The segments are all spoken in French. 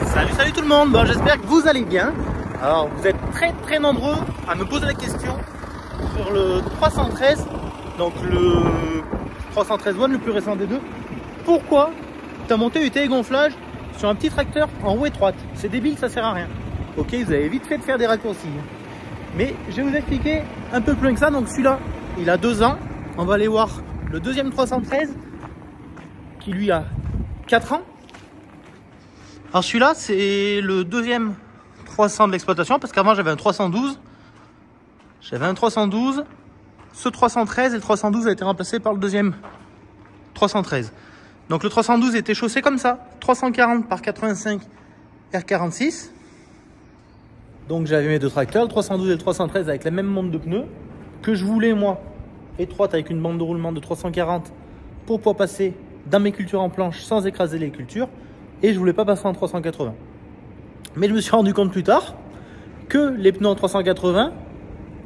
Salut tout le monde, bon, j'espère que vous allez bien. Alors vous êtes très nombreux à me poser la question sur le 313, donc le 313 One, le plus récent des deux. Pourquoi tu as monté du télégonflage sur un petit tracteur en roue étroite? C'est débile, ça sert à rien. Ok, vous avez vite fait de faire des raccourcis. Mais je vais vous expliquer un peu plus loin que ça. Donc celui-là, il a 2 ans. On va aller voir le deuxième 313 qui lui a 4 ans. Alors celui-là, c'est le deuxième 300 de l'exploitation parce qu'avant j'avais un 312. Ce 313 et le 312 a été remplacé par le deuxième 313. Donc le 312 était chaussé comme ça, 340 par 85 R46. Donc j'avais mes deux tracteurs, le 312 et le 313 avec la même monte de pneus que je voulais moi, étroite avec une bande de roulement de 340 pour pouvoir passer dans mes cultures en planche sans écraser les cultures. Et je voulais pas passer en 380. Mais je me suis rendu compte plus tard que les pneus en 380,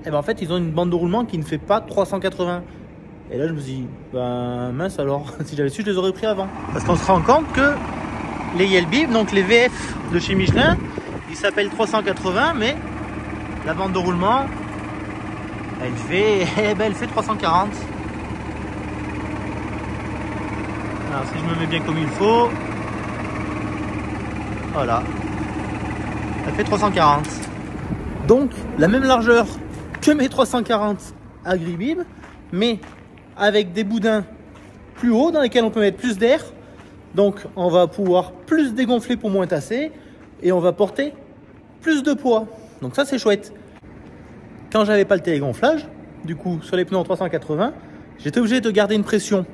eh ben en fait ils ont une bande de roulement qui ne fait pas 380. Et là je me suis dit, ben mince alors, si j'avais su je les aurais pris avant. Parce qu'on se rend compte que les Yelbib, donc les VF de chez Michelin, ils s'appellent 380, mais la bande de roulement, elle fait 340. Alors si je me mets bien comme il faut, voilà, elle fait 340. Donc la même largeur que mes 340 Agribib, mais avec des boudins plus hauts dans lesquels on peut mettre plus d'air. Donc on va pouvoir plus dégonfler pour moins tasser et on va porter plus de poids. Donc ça c'est chouette. Quand j'avais pas le télégonflage, du coup sur les pneus en 380, j'étais obligé de garder une pression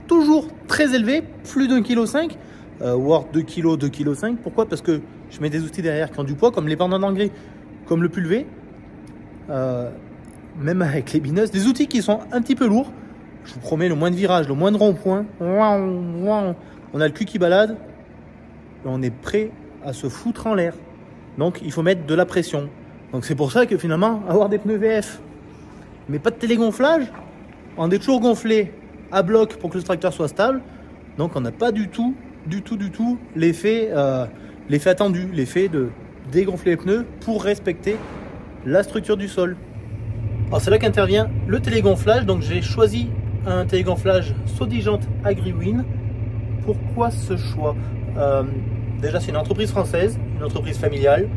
toujours très élevée, plus d'1,5 kg. Voire 2 kg, 2,5 kg. Pourquoi? Parce que je mets des outils derrière qui ont du poids, comme les bandants d'engrais, comme le pulvé, même avec les bineuses, des outils qui sont un petit peu lourds. Je vous promets, le moins de virages, le moins de ronds-points, on a le cul qui balade, et on est prêt à se foutre en l'air. Donc il faut mettre de la pression. Donc c'est pour ça que finalement, avoir des pneus VF, mais pas de télégonflage, on est toujours gonflé à bloc pour que le tracteur soit stable. Donc on n'a pas du tout l'effet attendu, l'effet de dégonfler les pneus pour respecter la structure du sol. Alors c'est là qu'intervient le télégonflage. Donc j'ai choisi un télégonflage Sodigent AgriWin. Pourquoi ce choix? Déjà c'est une entreprise française, une entreprise familiale,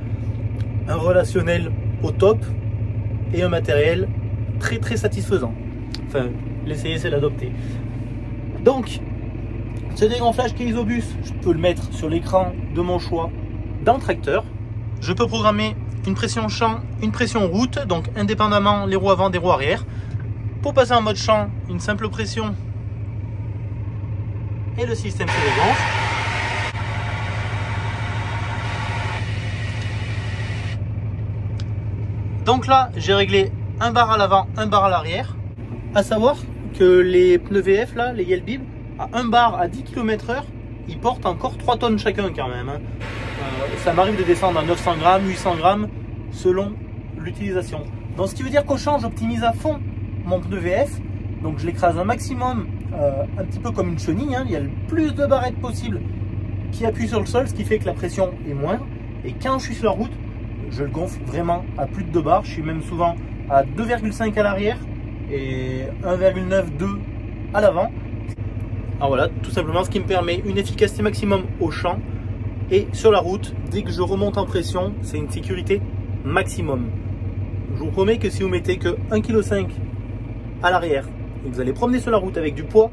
un relationnel au top et un matériel très satisfaisant. Enfin, l'essayer c'est l'adopter. Donc ce dégonflage qui est isobus, je peux le mettre sur l'écran de mon choix dans le tracteur. Je peux programmer une pression champ, une pression route, donc indépendamment les roues avant des roues arrière. Pour passer en mode champ, une simple pression et le système se dégonfle. Donc là, j'ai réglé un bar à l'avant, un bar à l'arrière. À savoir que les pneus VF, là, les Yelbib, à 1 bar à 10 km/h, ils portent encore 3 tonnes chacun quand même. Ça m'arrive de descendre à 900 grammes, 800 grammes selon l'utilisation. Donc ce qui veut dire qu'au champ, j'optimise à fond mon pneu VF. Donc je l'écrase un maximum, un petit peu comme une chenille. Il y a le plus de barrettes possible qui appuient sur le sol, ce qui fait que la pression est moindre. Et quand je suis sur la route, je le gonfle vraiment à plus de 2 bars. Je suis même souvent à 2,5 à l'arrière et 1,9-2 à l'avant. Alors voilà, tout simplement ce qui me permet une efficacité maximum au champ et sur la route. Dès que je remonte en pression, c'est une sécurité maximum. Je vous promets que si vous mettez que 1,5 kg à l'arrière et que vous allez promener sur la route avec du poids,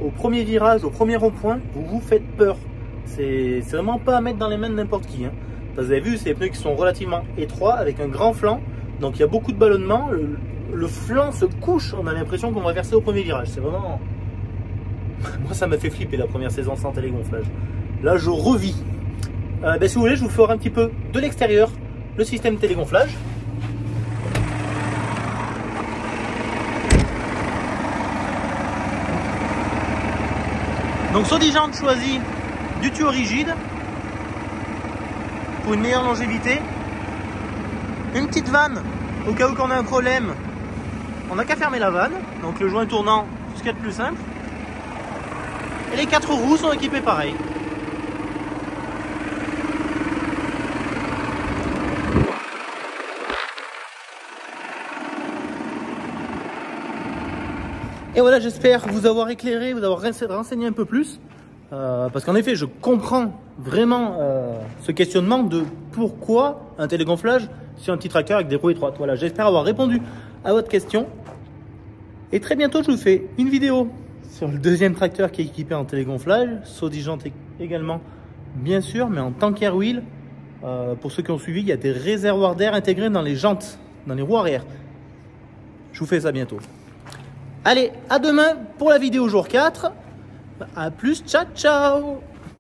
au premier virage, au premier rond-point, vous vous faites peur. C'est vraiment pas à mettre dans les mains de n'importe qui. Vous avez vu, c'est des pneus qui sont relativement étroits avec un grand flanc, donc il y a beaucoup de ballonnement. Le flanc se couche, on a l'impression qu'on va verser au premier virage. C'est vraiment... Moi ça m'a fait flipper la première saison sans télégonflage. Là je revis. Si vous voulez, je vous ferai un petit peu de l'extérieur le système télégonflage. Donc Sodigent choisit du tuyau rigide pour une meilleure longévité. Une petite vanne au cas où on a un problème. On n'a qu'à fermer la vanne, donc le joint tournant, c'est ce qu'il y a de plus simple. Et les 4 roues sont équipées pareil. Et voilà, j'espère vous avoir éclairé, vous avoir renseigné un peu plus. Parce qu'en effet, je comprends vraiment ce questionnement de pourquoi un télégonflage sur un petit tracteur avec des roues étroites. Voilà, j'espère avoir répondu à votre question. Et très bientôt, je vous fais une vidéo sur le deuxième tracteur qui est équipé en télégonflage, saut disjoncté également, bien sûr, mais en tank air wheel. Pour ceux qui ont suivi, il y a des réservoirs d'air intégrés dans les jantes, dans les roues arrière. Je vous fais ça bientôt. Allez, à demain pour la vidéo jour 4. A plus, ciao ciao.